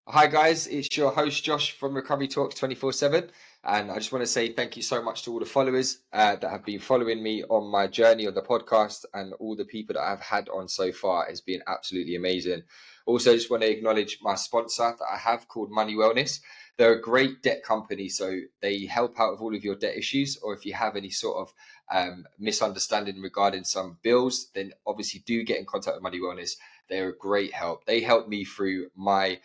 Hi guys, it's your host Josh from Recovery Talks 24/7, and I just want to say thank you so much to all the followers that have been following me on my journey on the podcast, and all the people that I've had on so far has been absolutely amazing. Also, just want to acknowledge my sponsor that I have called Money Wellness. They're a great debt company, so they help out with all of your debt issues, or if you have any sort of misunderstanding regarding some bills, then obviously do get in contact with Money Wellness. They're a great help. They helped me through my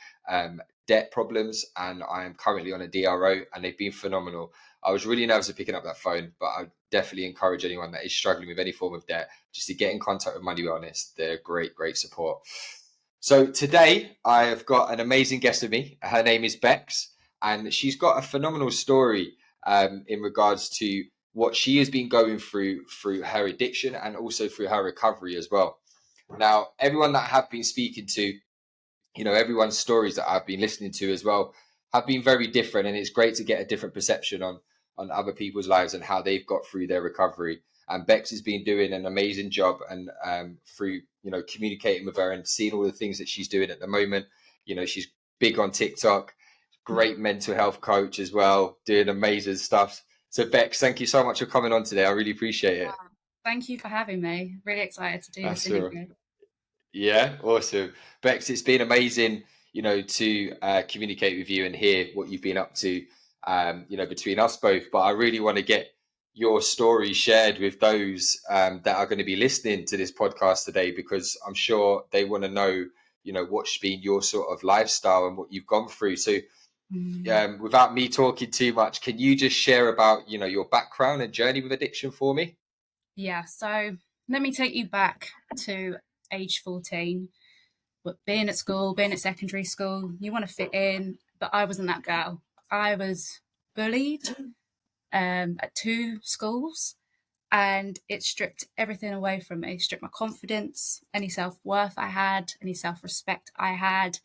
debt problems, and I am currently on a DRO, and they've been phenomenal. I was really nervous of picking up that phone, but I definitely encourage anyone that is struggling with any form of debt just to get in contact with Money Wellness. They're great, great support. So today I have got an amazing guest with me. Her name is Bex, and she's got a phenomenal story in regards to what she has been going through her addiction and also through her recovery as well. Now, everyone that I have been speaking to, everyone's stories that I've been listening to as well have been very different, and it's great to get a different perception on other people's lives and how they've got through their recovery. And Bex has been doing an amazing job, and through communicating with her and seeing all the things that she's doing at the moment. She's big on TikTok, great mental health coach as well, doing amazing stuff. So Bex, thank you so much for coming on today. I really appreciate it. Thank you for having me. Really excited to do this That's all. interview. Yeah, awesome. Bex, it's been amazing, to communicate with you and hear what you've been up to, between us both. But I really want to get your story shared with those that are going to be listening to this podcast today, because I'm sure they want to know, what's been your sort of lifestyle and what you've gone through. So, Mm. without me talking too much, can you just share about, your background and journey with addiction for me? Yeah, so let me take you back to age 14. But being at school, being at secondary school, you want to fit in, but I wasn't that girl. I was bullied at two schools, and it stripped everything away from me, stripped my confidence, any self worth I had, any self respect I had.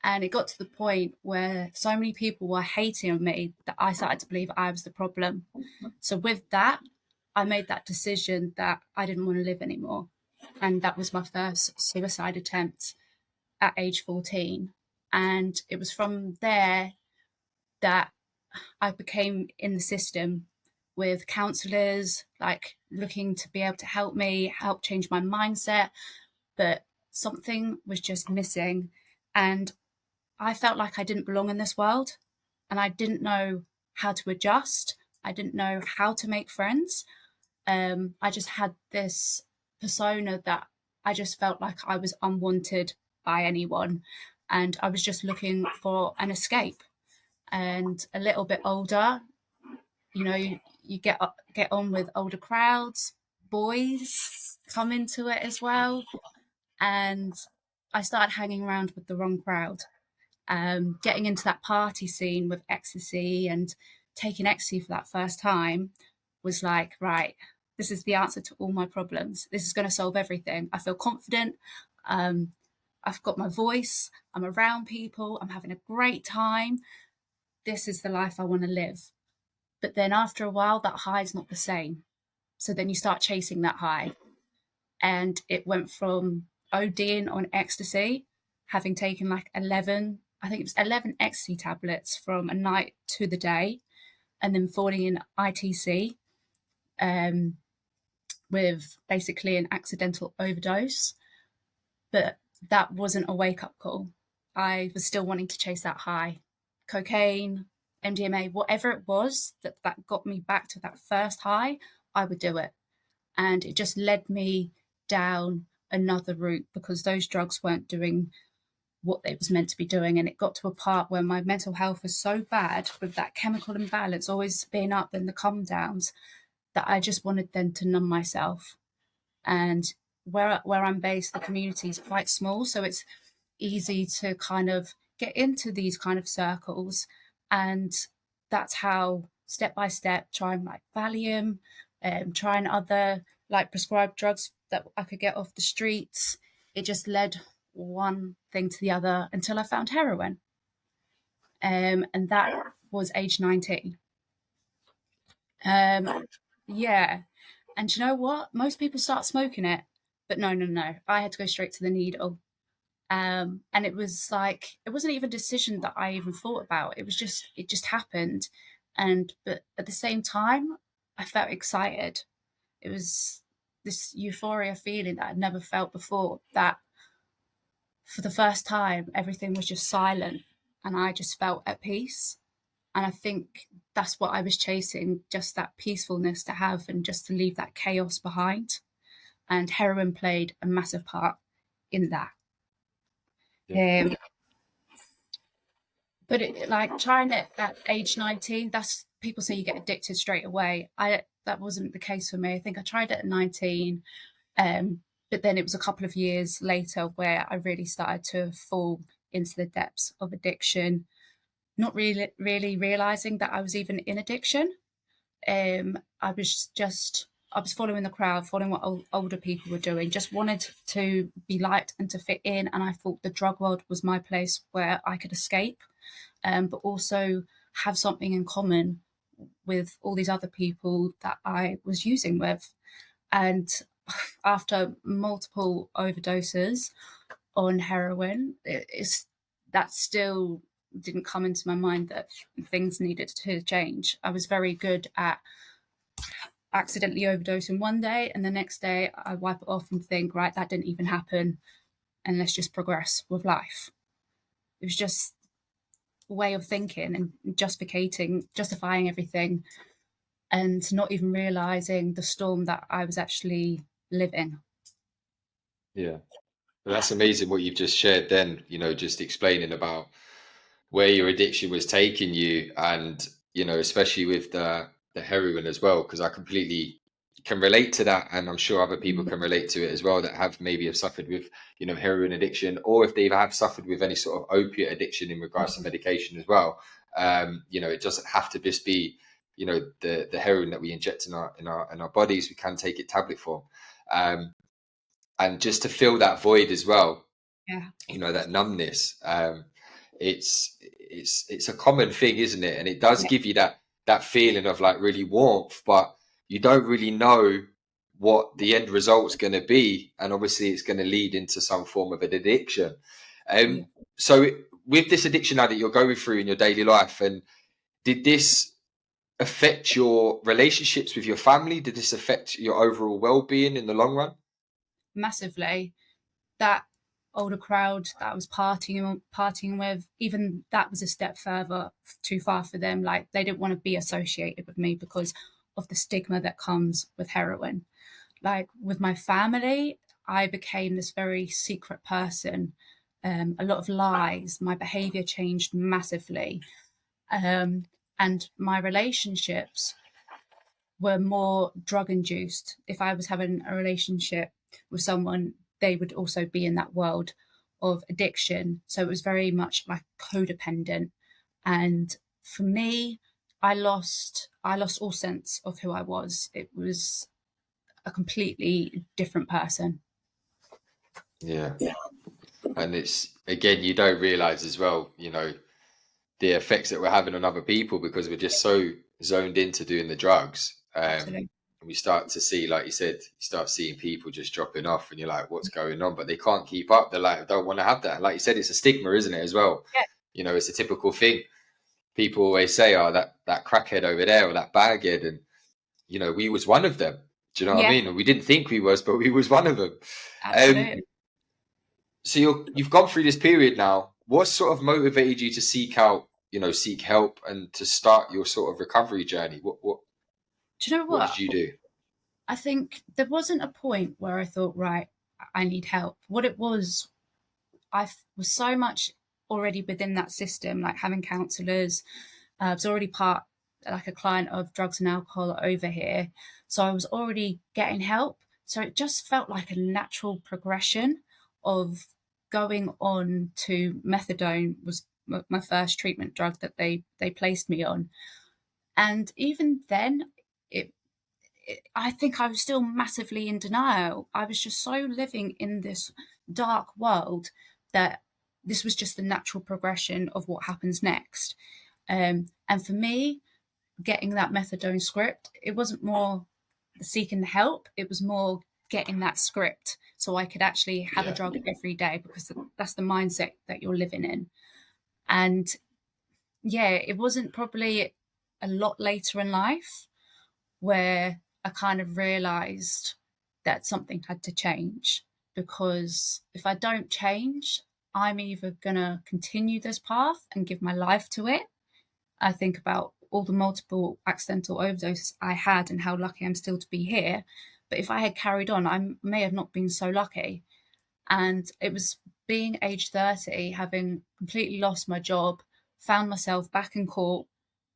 And it got to the point where so many people were hating on me that I started to believe I was the problem. So, with that, I made that decision that I didn't want to live anymore. And that was my first suicide attempt at age 14. And it was from there that I became in the system with counselors, like looking to be able to help me, help change my mindset. But something was just missing. And I felt like I didn't belong in this world, and I didn't know how to adjust. I didn't know how to make friends. I just had this persona that I just felt like I was unwanted by anyone, and I was just looking for an escape. And a little bit older, you get on with older crowds, boys come into it as well, and I started hanging around with the wrong crowd. Getting into that party scene with ecstasy and taking ecstasy for that first time was like, right, this is the answer to all my problems. This is going to solve everything. I feel confident. Um, I've got my voice. I'm around people. I'm having a great time. This is the life I want to live. But then after a while, that high is not the same. So then you start chasing that high. And it went from ODing on ecstasy, having taken like 11, I think it was 11 ecstasy tablets from a night to the day, and then falling in ITC um, with basically an accidental overdose. But that wasn't a wake up call. I was still wanting to chase that high. Cocaine, MDMA, whatever it was that got me back to that first high, I would do it. And it just led me down another route because those drugs weren't doing what they was meant to be doing. And it got to a part where my mental health was so bad with that chemical imbalance always being up and the come downs that I just wanted then to numb myself. And where I'm based, the community is quite small, so it's easy to kind of get into these kind of circles. And that's how step by step, trying like Valium, trying other like prescribed drugs that I could get off the streets. It just led one thing to the other until I found heroin. And that was age 19. Um, yeah. And you know what? Most people start smoking it, but no, no, no. I had to go straight to the needle. And it was like, it wasn't even a decision that I even thought about. It just happened. But at the same time, I felt excited. It was this euphoria feeling that I'd never felt before, that for the first time, everything was just silent and I just felt at peace. And I think that's what I was chasing, just that peacefulness to have and just to leave that chaos behind. And heroin played a massive part in that. Yeah. But like trying it at age 19, that's, people say you get addicted straight away. That wasn't the case for me. I think I tried it at 19, but then it was a couple of years later where I really started to fall into the depths of addiction, not really realizing that I was even in addiction. I was following the crowd, following what older people were doing, just wanted to be liked and to fit in. And I thought the drug world was my place where I could escape, but also have something in common with all these other people that I was using with. And after multiple overdoses on heroin, that still didn't come into my mind that things needed to change. I was very good at accidentally overdosing one day, and the next day I wipe it off and think, right, that didn't even happen, and let's just progress with life. It was just a way of thinking and justifying everything, and not even realizing the storm that I was actually living. Yeah. Well, that's amazing what you've just shared then, just explaining about where your addiction was taking you, and especially with the heroin as well, because I completely can relate to that, and I'm sure other people can relate to it as well, that have suffered with heroin addiction, or if they have suffered with any sort of opiate addiction in regards to medication as well. It doesn't have to just be the heroin that we inject in our bodies. We can take it tablet form, and just to fill that void as well, Yeah, that numbness. It's a common thing, isn't it? And it does give you that feeling of like really warmth, but you don't really know what the end result's going to be, and obviously it's going to lead into some form of an addiction. yeah. So with this addiction now that you're going through in your daily life, and did this affect your relationships with your family? Did this affect your overall well-being in the long run? Massively. That older crowd that I was partying with, even that was a step further too far for them. Like, they didn't want to be associated with me because of the stigma that comes with heroin. Like with my family, I became this very secret person. A lot of lies. My behavior changed massively. And my relationships were more drug induced. If I was having a relationship with someone, they would also be in that world of addiction. So it was very much like codependent. And for me, I lost all sense of who I was. It was a completely different person. Yeah. And it's, again, you don't realize as well, the effects that we're having on other people, because we're just so zoned into doing the drugs. Absolutely. And we start to see, like you said, you start seeing people just dropping off, and you're like, what's going on? But they can't keep up. They're like, I don't want to have that. Like you said, it's a stigma, isn't it, as well? Yeah. It's a typical thing. People always say, oh, that crackhead over there, or that baghead. And, we was one of them. Do you know what I Yeah, mean? And we didn't think we was, but we was one of them. absolutely. So you've gone through this period now. What sort of motivated you to seek out, seek help, and to start your sort of recovery journey? Do you know What what? did you do? I think there wasn't a point where I thought, right, I need help. What it was, was so much already within that system, like having counsellors. I was already like a client of drugs and alcohol over here. So I was already getting help. So it just felt like a natural progression of going on to methadone. Was my first treatment drug that they placed me on. And even then, I think I was still massively in denial. I was just so living in this dark world that this was just the natural progression of what happens next. And for me, getting that methadone script, it wasn't more seeking the help, it was more getting that script so I could actually have a drug every day, because that's the mindset that you're living in. And yeah, it wasn't probably a lot later in life where I kind of realized that something had to change, because if I don't change, I'm either going to continue this path and give my life to it. I think about all the multiple accidental overdoses I had and how lucky I'm still to be here. But if I had carried on, I may have not been so lucky. And it was being age 30, having completely lost my job, found myself back in court,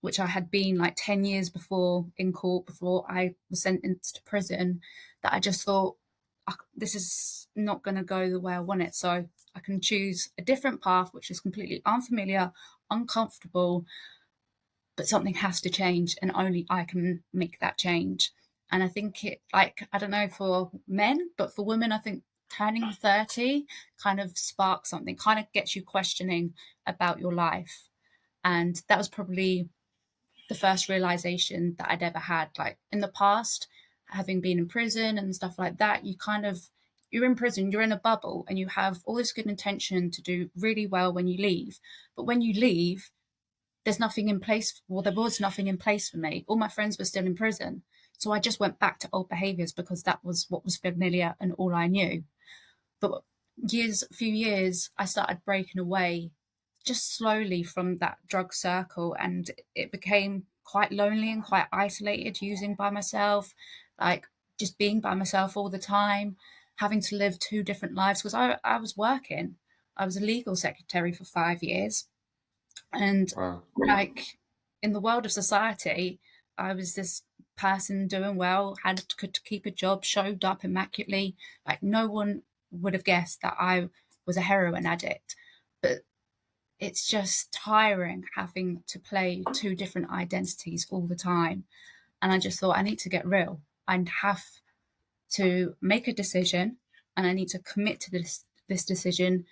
which I had been like 10 years before in court before I was sentenced to prison, that I just thought, this is not going to go the way I want it. So I can choose a different path, which is completely unfamiliar, uncomfortable, but something has to change, and only I can make that change. And I think it, like, I don't know for men, but for women, I think turning 30 kind of sparks something, kind of gets you questioning about your life. And that was probably the first realization that I'd ever had. Like in the past, having been in prison and stuff like that, you're in prison, you're in a bubble, and you have all this good intention to do really well when you leave. But when you leave, there's nothing in place. Well, there was nothing in place for me. All my friends were still in prison. So I just went back to old behaviors because that was what was familiar and all I knew. But a few years, I started breaking away just slowly from that drug circle, and it became quite lonely and quite isolated, using by myself, like just being by myself all the time, having to live two different lives, because I was working. I was a legal secretary for 5 years. And Wow. like in the world of society, I was this person doing well, could keep a job, showed up immaculately. Like no one would have guessed that I was a heroin addict. But it's just tiring having to play two different identities all the time. And I just thought, I need to get real. I have to make a decision, and I need to commit to this decision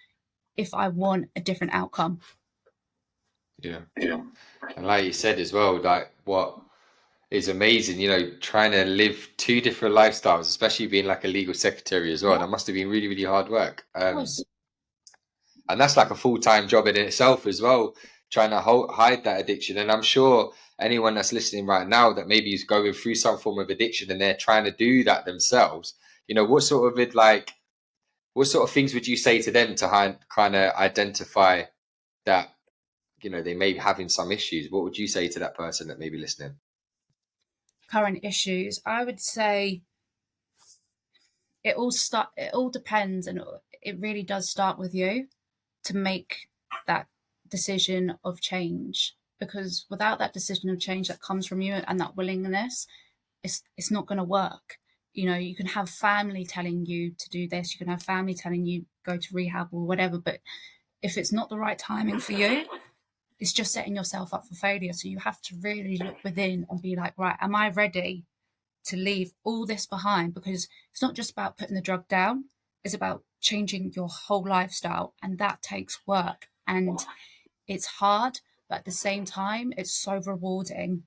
if I want a different outcome. Yeah. And like you said as well, like what is amazing, trying to live two different lifestyles, especially being like a legal secretary as well. That must have been really, really hard work. And that's like a full-time job in itself as well, trying to hide that addiction. And I'm sure anyone that's listening right now that maybe is going through some form of addiction and they're trying to do that themselves, what sort of things would you say to them to kind of identify that, they may be having some issues? What would you say to that person that may be listening? Current issues, I would say it all depends, and it really does start with you to make that decision of change, because without that decision of change that comes from you and that willingness, it's not going to work. You can have family telling you to do this, you can have family telling you go to rehab or whatever, but if it's not the right timing for you, it's just setting yourself up for failure. So you have to really look within and be like, right, am I ready to leave all this behind? Because it's not just about putting the drug down, it's about changing your whole lifestyle, and that takes work, and it's hard, but at the same time it's so rewarding.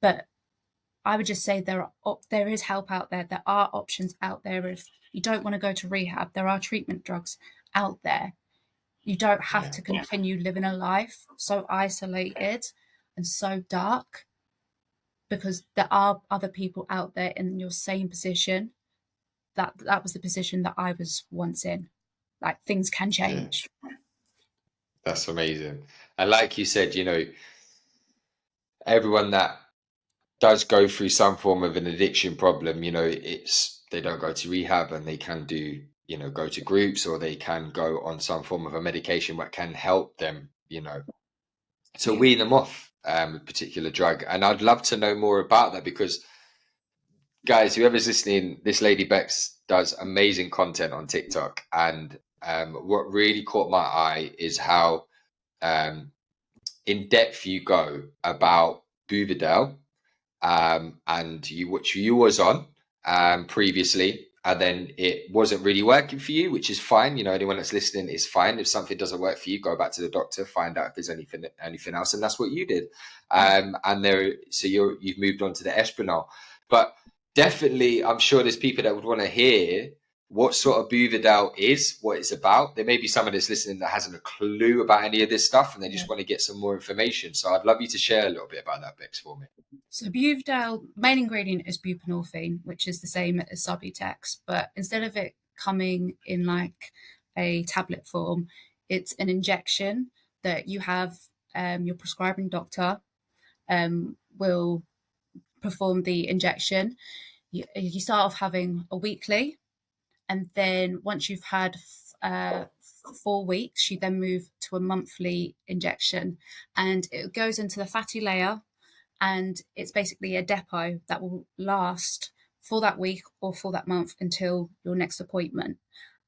But I would just say there is help out there. There are options out there. If you don't want to go to rehab, there are treatment drugs out there. You don't have to continue living a life so isolated and so dark, because there are other people out there in your same position. That was the position that I was once in. Like things can change. That's amazing. And like you said, everyone that does go through some form of an addiction problem, they don't go to rehab, and they can do, go to groups, or they can go on some form of a medication that can help them, to wean them off a particular drug. And I'd love to know more about that, because guys, whoever's listening, this lady Bex does amazing content on TikTok. And what really caught my eye is how in depth you go about Buvidal, and which you was on previously, and then it wasn't really working for you, which is fine. Anyone that's listening, is fine. If something doesn't work for you, go back to the doctor, find out if there's anything else, and that's what you did. And you've moved on to the Espinal. But definitely, I'm sure there's people that would want to hear what sort of Buvidal is, what it's about. There may be someone that's listening that hasn't a clue about any of this stuff and they just want to get some more information. So I'd love you to share a little bit about that, Bex, for me. So Buvidal, main ingredient is buprenorphine, which is the same as Subutex, but instead of it coming in like a tablet form, it's an injection that you have. Your prescribing doctor will perform the injection. You start off having a weekly, and then once you've had 4 weeks, you then move to a monthly injection, and it goes into the fatty layer, and it's basically a depot that will last for that week or for that month until your next appointment.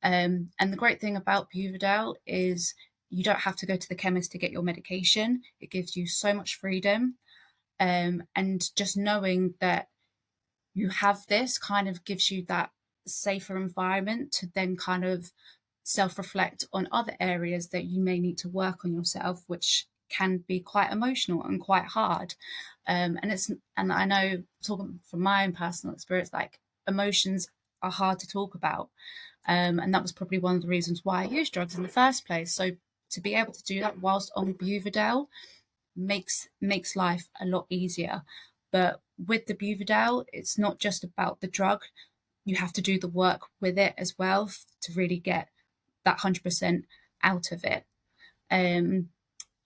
And the great thing about Buvidal is you don't have to go to the chemist to get your medication. It gives you so much freedom. And just knowing that you have this kind of gives you that safer environment to then kind of self-reflect on other areas that you may need to work on yourself, which can be quite emotional and quite hard. And I know, talking from my own personal experience, like emotions are hard to talk about. And that was probably one of the reasons why I used drugs in the first place. So to be able to do that whilst on Buvidal makes life a lot easier. But with the Buvidal, it's not just about the drug. You have to do the work with it as well to really get that 100% out of it. And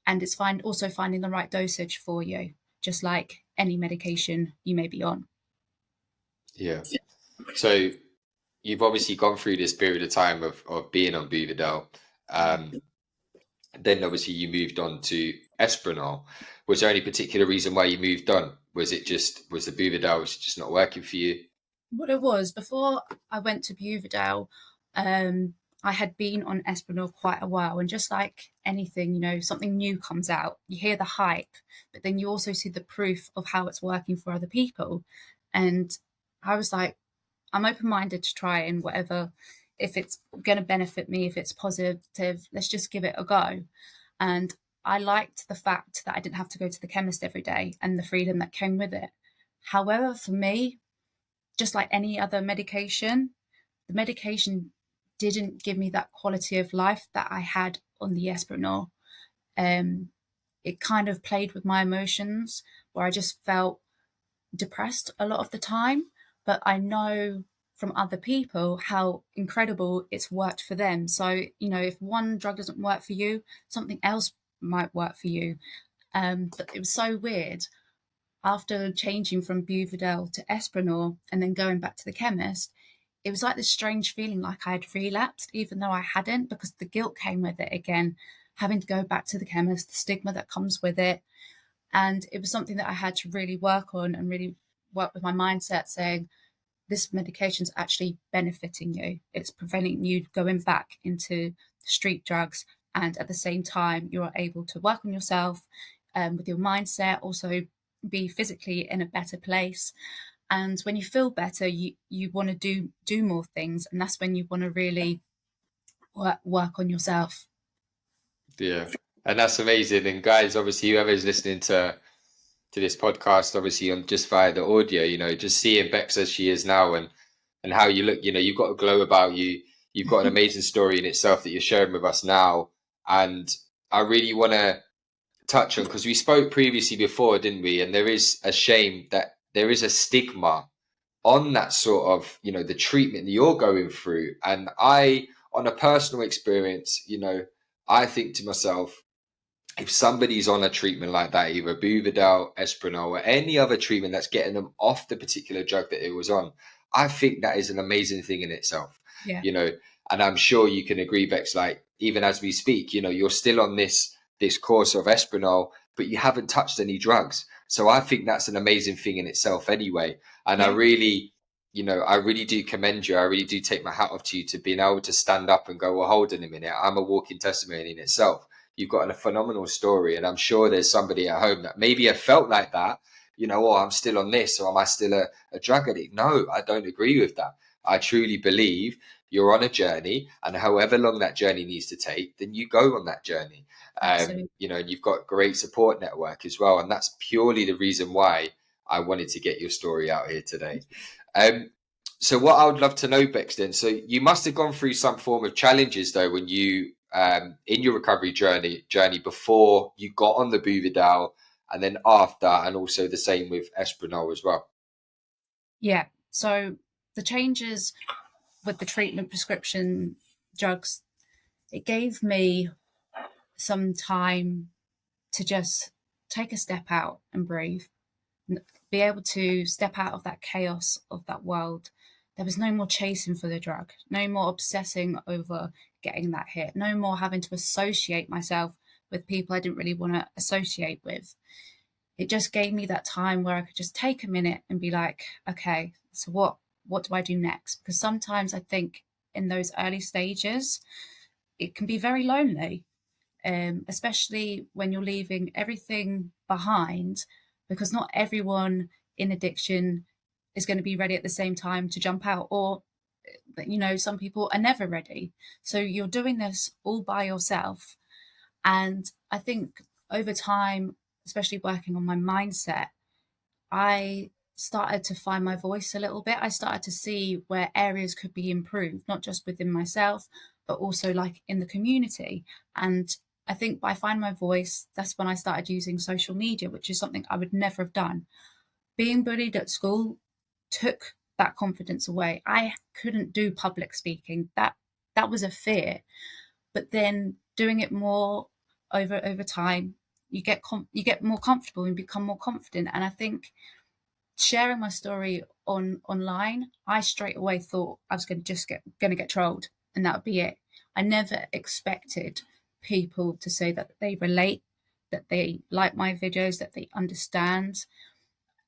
it's also finding the right dosage for you, just like any medication you may be on. Yeah. So you've obviously gone through this period of time of being on Buvidal. Then obviously you moved on to Espranol. Was there any particular reason why you moved on? Was the Buvidal was just not working for you? What it was, before I went to Buvidal, I had been on Espranol quite a while, and just like anything, you know, something new comes out, you hear the hype, but then you also see the proof of how it's working for other people. And I was like, I'm open-minded to try and whatever, if it's going to benefit me, if it's positive, let's just give it a go. And I liked the fact that I didn't have to go to the chemist every day and the freedom that came with it. However, for me, just like any other medication, the medication didn't give me that quality of life that I had on the Espranol. It kind of played with my emotions where I just felt depressed a lot of the time. But I know from other people how incredible it's worked for them. So, you know, if one drug doesn't work for you, something else might work for you. But it was so weird. After changing from Buvidal to Espranol and then going back to the chemist, it was like this strange feeling like I had relapsed, even though I hadn't, because the guilt came with it again, having to go back to the chemist, the stigma that comes with it. And it was something that I had to really work on and really work with my mindset, saying, this medication's actually benefiting you. It's preventing you going back into street drugs. And at the same time, you're able to work on yourself with your mindset, also be physically in a better place. And when you feel better, you want to do more things, and that's when you want to really work on yourself. Yeah, and that's amazing. And guys, obviously, whoever's listening to this podcast, obviously on just via the audio, you know, just seeing Bex as she is now and how you look, you know, you've got a glow about you. You've got an amazing story in itself that you're sharing with us now, and I really want to touch on, because we spoke previously before, didn't we? And there is a shame that there is a stigma on that sort of, you know, the treatment that you're going through. And I, on a personal experience, you know, I think to myself, if somebody's on a treatment like that, either Buvidal, Espranol, or any other treatment that's getting them off the particular drug that it was on, I think that is an amazing thing in itself. Yeah. You know, and I'm sure you can agree, Bex, like even as we speak, you know, you're still on this course of Espranol, but you haven't touched any drugs. So I think that's an amazing thing in itself anyway. And I really, you know, I really do commend you. I really do take my hat off to you to being able to stand up and go, well, hold on a minute, I'm a walking testimony in itself. You've got a phenomenal story, and I'm sure there's somebody at home that maybe have felt like that, you know, oh, I'm still on this, or am I still a drug addict? No, I don't agree with that. I truly believe you're on a journey, and however long that journey needs to take, then you go on that journey. You know, and you've got a great support network as well. And that's purely the reason why I wanted to get your story out here today. So what I would love to know, Bex, then, so you must have gone through some form of challenges though when you in your recovery journey before you got on the Buvidal and then after, and also the same with Espinol as well. Yeah. So the changes with the treatment prescription drugs, it gave me some time to just take a step out and breathe, be able to step out of that chaos of that world. There was no more chasing for the drug, no more obsessing over getting that hit, no more having to associate myself with people I didn't really want to associate with. It just gave me that time where I could just take a minute and be like, okay, so what do I do next? Because sometimes I think in those early stages, it can be very lonely, especially when you're leaving everything behind, because not everyone in addiction is going to be ready at the same time to jump out, or some people are never ready. So you're doing this all by yourself. And I think over time, especially working on my mindset, I started to find my voice a little bit. I started to see where areas could be improved, not just within myself, but also like in the community. And I think by finding my voice, that's when I started using social media, which is something I would never have done. Being bullied at school took that confidence away. I couldn't do public speaking. That was a fear. But then doing it more over time, you get more comfortable and become more confident. And I think sharing my story online, I straight away thought I was going to get trolled, and that would be it. I never expected people to say that they relate, that they like my videos, that they understand.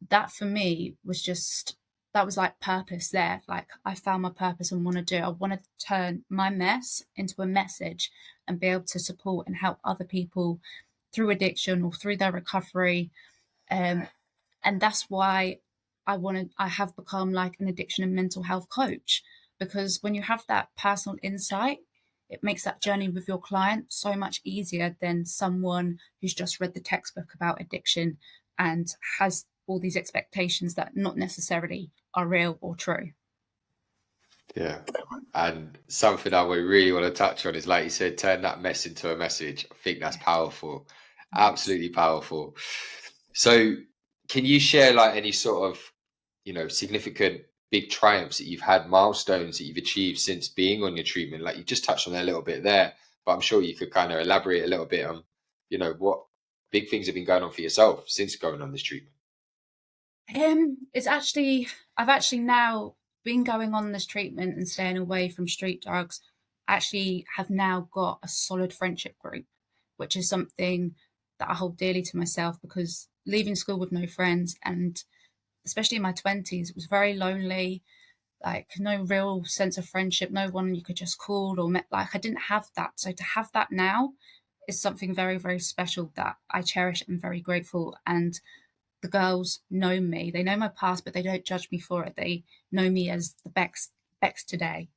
That for me was just, that was like purpose there. Like I found my purpose and want to do. I want to turn my mess into a message and be able to support and help other people through addiction or through their recovery. And that's why I have become like an addiction and mental health coach, because when you have that personal insight, it makes that journey with your client so much easier than someone who's just read the textbook about addiction and has all these expectations that not necessarily are real or true. Yeah. And something I would really want to touch on is, like you said, turn that mess into a message. I think that's powerful. Absolutely powerful. So can you share like any sort of, significant big triumphs that you've had, milestones that you've achieved since being on your treatment? Like you just touched on that a little bit there, but I'm sure you could kind of elaborate a little bit on, what big things have been going on for yourself since going on this treatment. I've actually now been going on this treatment and staying away from street drugs. Actually have now got a solid friendship group, which is something that I hold dearly to myself, because leaving school with no friends, and especially in my 20s, it was very lonely, like no real sense of friendship, no one you could just call or met. Like I didn't have that. So to have that now is something very, very special that I cherish and very grateful. And the girls know me. They know my past, but they don't judge me for it. They know me as the Bex today.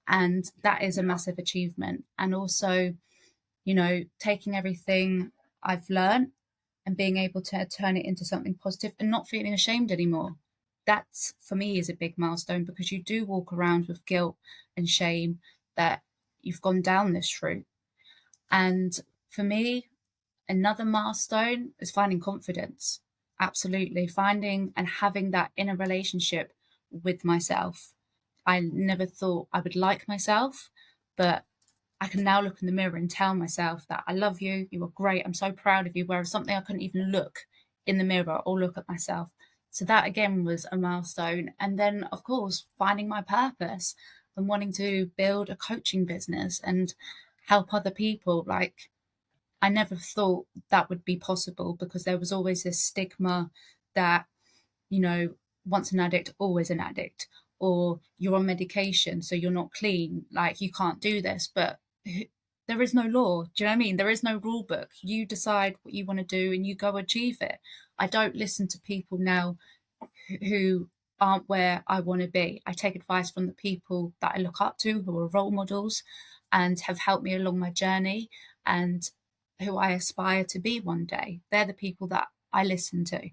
And that is a massive achievement. And also, taking everything I've learned and being able to turn it into something positive and not feeling ashamed anymore. That's for me is a big milestone, because you do walk around with guilt and shame that you've gone down this route. And for me, another milestone is finding confidence. Absolutely. Finding and having that inner relationship with myself. I never thought I would like myself, but I can now look in the mirror and tell myself that I love you, you are great, I'm so proud of you, whereas something I couldn't even look in the mirror or look at myself. So that again was a milestone. And then, of course, finding my purpose and wanting to build a coaching business and help other people. Like, I never thought that would be possible, because there was always this stigma that, once an addict, always an addict, or you're on medication, so you're not clean, like you can't do this. But there is no law. Do you know what I mean? There is no rule book. You decide what you want to do and you go achieve it. I don't listen to people now who aren't where I want to be. I take advice from the people that I look up to, who are role models and have helped me along my journey, and who I aspire to be one day. They're the people that I listen to.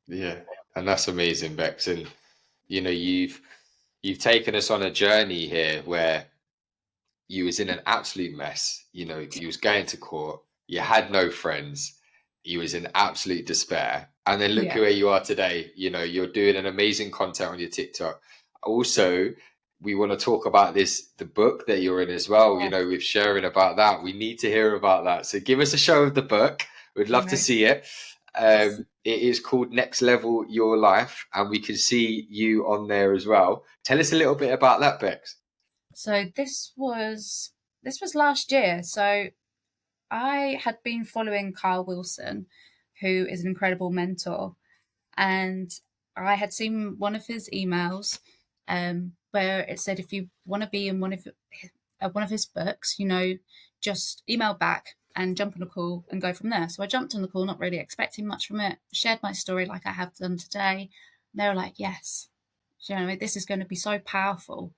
Yeah, and that's amazing, Bex. And You know, you've taken us on a journey here where you was in an absolute mess. You know, you was going to court, you had no friends, you was in absolute despair, and then look Yeah, where you are today. You know, you're doing an amazing content on your TikTok. Also, we want to talk about the book that you're in as well. You yeah, know, with sharing about that, we need to hear about that. So give us a show of the book. We'd love to right. see it. It is called Next Level Your Life, and we can see you on there as well. Tell us a little bit about that, Bex. So this was last year. So I had been following Kyle Wilson, who is an incredible mentor, and I had seen one of his emails where it said if you want to be in one of his books, just email back and jump on a call and go from there. So I jumped on the call, not really expecting much from it, shared my story like I have done today. And they were like, yes, this is going to be so powerful.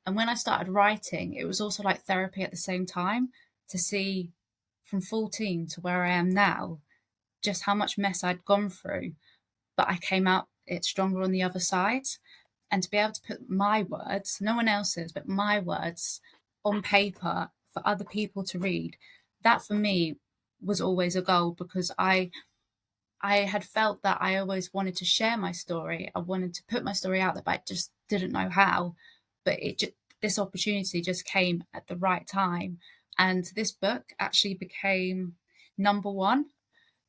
And when I started writing, it was also like therapy at the same time to see from 14 to where I am now, just how much mess I'd gone through. But I came out it stronger on the other side. And to be able to put my words, no one else's, but my words on paper for other people to read, that for me was always a goal because I had felt that I always wanted to share my story. I wanted to put my story out there, but I just didn't know how. But this opportunity just came at the right time, and this book actually became number one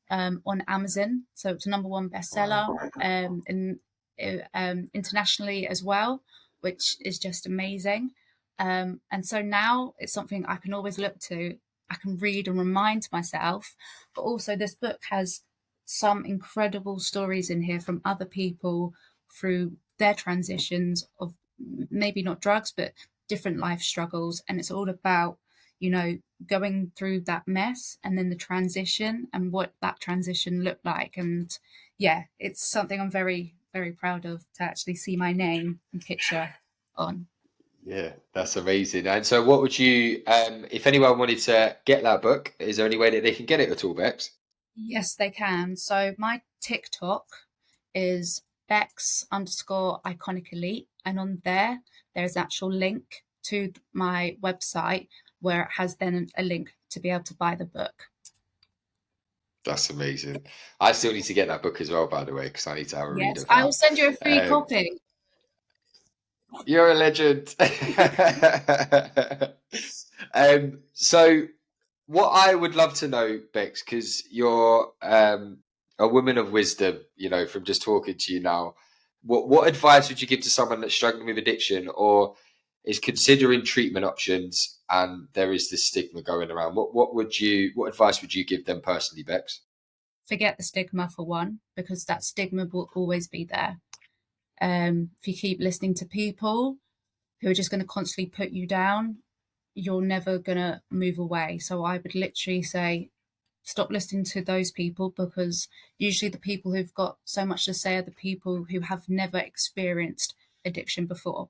on Amazon. So it's a number one bestseller, Wow. and internationally as well, which is just amazing. And so now it's something I can always look to. I can read and remind myself, but also this book has some incredible stories in here from other people through their transitions of maybe not drugs, but different life struggles. And it's all about, going through that mess and then the transition and what that transition looked like. And yeah, it's something I'm very, very proud of to actually see my name and picture on. Yeah, that's amazing. And so, what would you, if anyone wanted to get that book, is there any way that they can get it at all, Bex? Yes, they can. So my TikTok is Bex underscore iconic elite. And on there's an actual link to my website where it has then a link to be able to buy the book. That's amazing. I still need to get that book as well, by the way, because I need to have a read Yes, of I will that. send you a free Um, copy. you're a legend. So, what I would love to know, Bex, because you're a woman of wisdom, you know, from just talking to you now, what advice would you give to someone that's struggling with addiction or is considering treatment options and there is this stigma going around? What advice would you give them personally, Bex? Forget the stigma for one, because that stigma will always be there. If you keep listening to people who are just going to constantly put you down, you're never going to move away. So I would literally say, stop listening to those people because usually the people who've got so much to say are the people who have never experienced addiction before.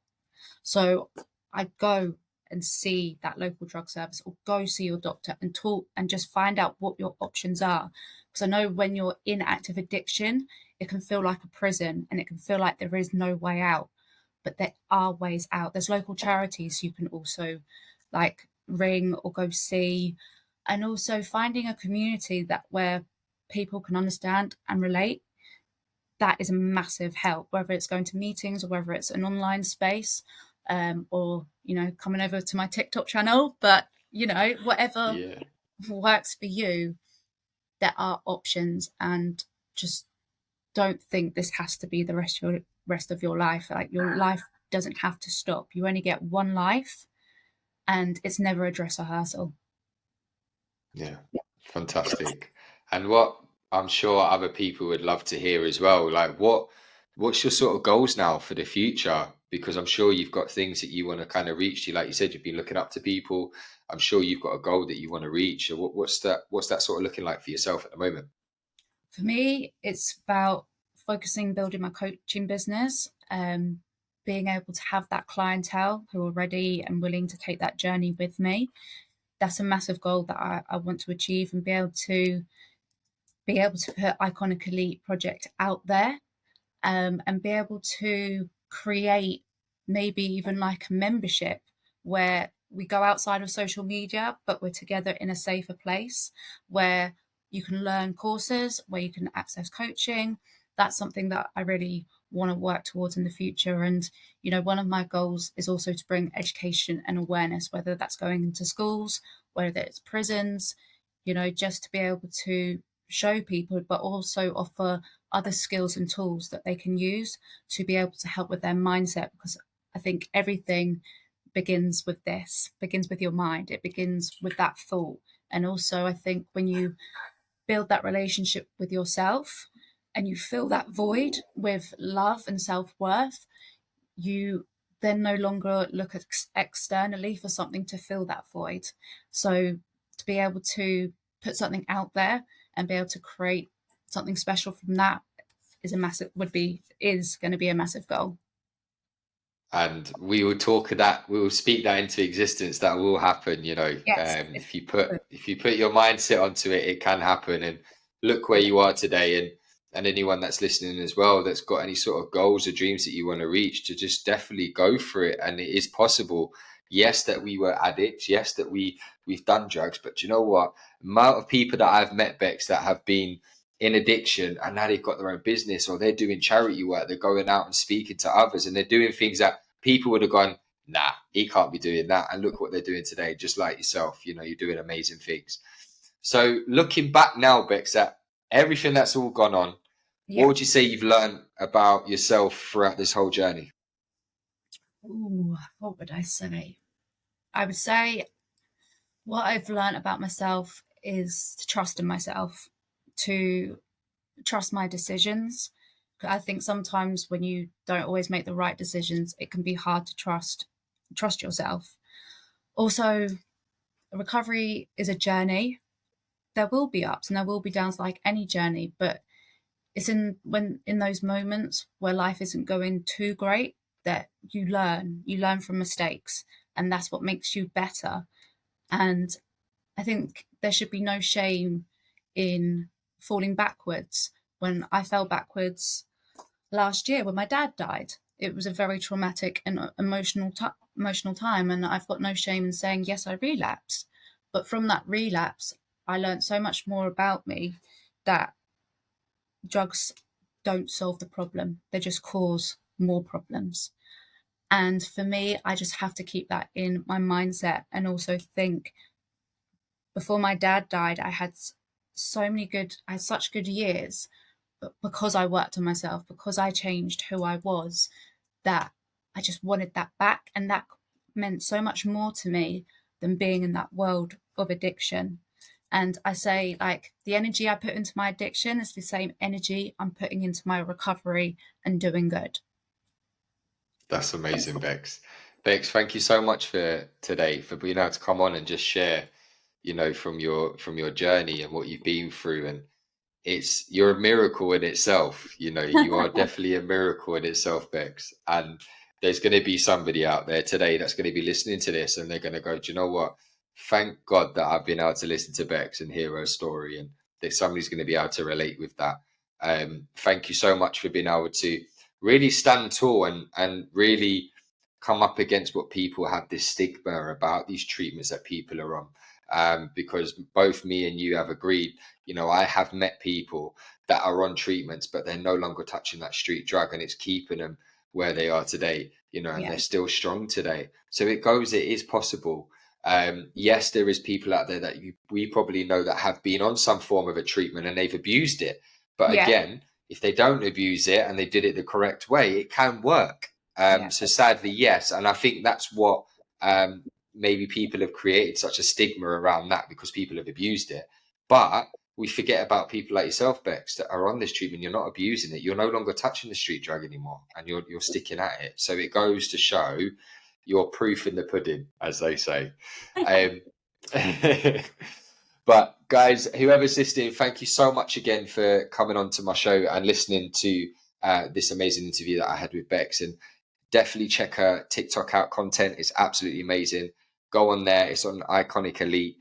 So I go and see that local drug service or go see your doctor and talk and just find out what your options are. Because I know when you're in active addiction, it can feel like a prison and it can feel like there is no way out. But there are ways out. There's local charities you can also like ring or go see. And also finding a community that where people can understand and relate, that is a massive help, whether it's going to meetings or whether it's an online space, or coming over to my TikTok channel. But whatever Yeah. works for you, there are options, and just don't think this has to be the rest of your life. Like, your life doesn't have to stop. You only get one life, and it's never a dress rehearsal. Yeah, fantastic. And what I'm sure other people would love to hear as well, like what's your sort of goals now for the future? Because I'm sure you've got things that you want to kind of reach to. Like you said, you've been looking up to people. I'm sure you've got a goal that you want to reach. So what's that sort of looking like for yourself at the moment? For me, it's about focusing, building my coaching business, being able to have that clientele who are ready and willing to take that journey with me. That's a massive goal that I want to achieve, and be able to put Iconic Elite project out there, and be able to create maybe even like a membership where we go outside of social media, but we're together in a safer place where you can learn courses, where you can access coaching. That's something that I really want to work towards in the future. And, you know, one of my goals is also to bring education and awareness, whether that's going into schools, whether it's prisons, you know, just to be able to show people, but also offer other skills and tools that they can use to be able to help with their mindset. Because I think everything begins with this, begins with your mind, it begins with that thought. And also, I think when you build that relationship with yourself and you fill that void with love and self-worth, you then no longer look externally for something to fill that void. So to be able to put something out there and be able to create something special from that is going to be a massive goal. And we will we will speak that into existence. That will happen, you know. Yes. If you put your mindset onto it, it can happen. And look where you are today. And anyone that's listening as well, that's got any sort of goals or dreams that you want to reach, to just definitely go for it. And it is possible. Yes, that we were addicts. Yes, that we've done drugs. But you know what? Amount of people that I've met, Bex, that have been in addiction and now they've got their own business, or they're doing charity work, they're going out and speaking to others, and they're doing things that people would have gone, nah, he can't be doing that. And look what they're doing today, just like yourself. You know, you're doing amazing things. So looking back now, Bex, at everything that's all gone on, what would you say you've learned about yourself throughout this whole journey? Ooh, what would I say? I would say what I've learned about myself is to trust in myself, to trust my decisions. I think sometimes when you don't always make the right decisions, it can be hard to trust yourself. Also, recovery is a journey. There will be ups and there will be downs like any journey, but it's in those moments where life isn't going too great that you learn from mistakes, and that's what makes you better. And I think there should be no shame in falling backwards. When I fell backwards last year when my dad died, it was a very traumatic and emotional time, and I've got no shame in saying yes, I relapsed. But from that relapse, I learned so much more about me, that drugs don't solve the problem, they just cause more problems. And for me, I just have to keep that in my mindset, and also think, before my dad died, I had such good years, but because I worked on myself, because I changed who I was, that I just wanted that back. And that meant so much more to me than being in that world of addiction. And I say, like, the energy I put into my addiction is the same energy I'm putting into my recovery and doing good. That's amazing, Bex. Bex, thank you so much for today, for being able to come on and just share, you know, from your journey and what you've been through. And you're a miracle in itself. You know, you are definitely a miracle in itself, Bex. And there's going to be somebody out there today that's going to be listening to this, and they're going to go, do you know what? Thank God that I've been able to listen to Bex and hear her story, and that somebody's going to be able to relate with that. Thank you so much for being able to really stand tall and really come up against what people have this stigma about, these treatments that people are on. Because both me and you have agreed, you know, I have met people that are on treatments, but they're no longer touching that street drug, and it's keeping them where they are today, you know, and they're still strong today. So it is possible. Yes, there is people out there that we probably know that have been on some form of a treatment and they've abused it. But again, if they don't abuse it and they did it the correct way, it can work. So sadly, yes. And I think that's what maybe people have created such a stigma around that, because people have abused it. But we forget about people like yourself, Bex, that are on this treatment. You're not abusing it. You're no longer touching the street drug anymore, and you're sticking at it. So it goes to show you're proof in the pudding, as they say. But guys, whoever's listening, thank you so much again for coming on to my show and listening to this amazing interview that I had with Bex. And definitely check her TikTok out. Content is absolutely amazing. Go on there. It's on Iconic Elite.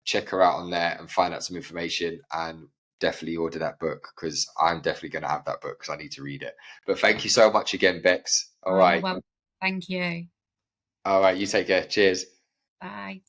Check her out on there and find out some information. And definitely order that book, because I'm definitely going to have that book because I need to read it. But thank you so much again, Bex. All Oh, you're right. welcome. Thank you. All right. You take care. Cheers. Bye.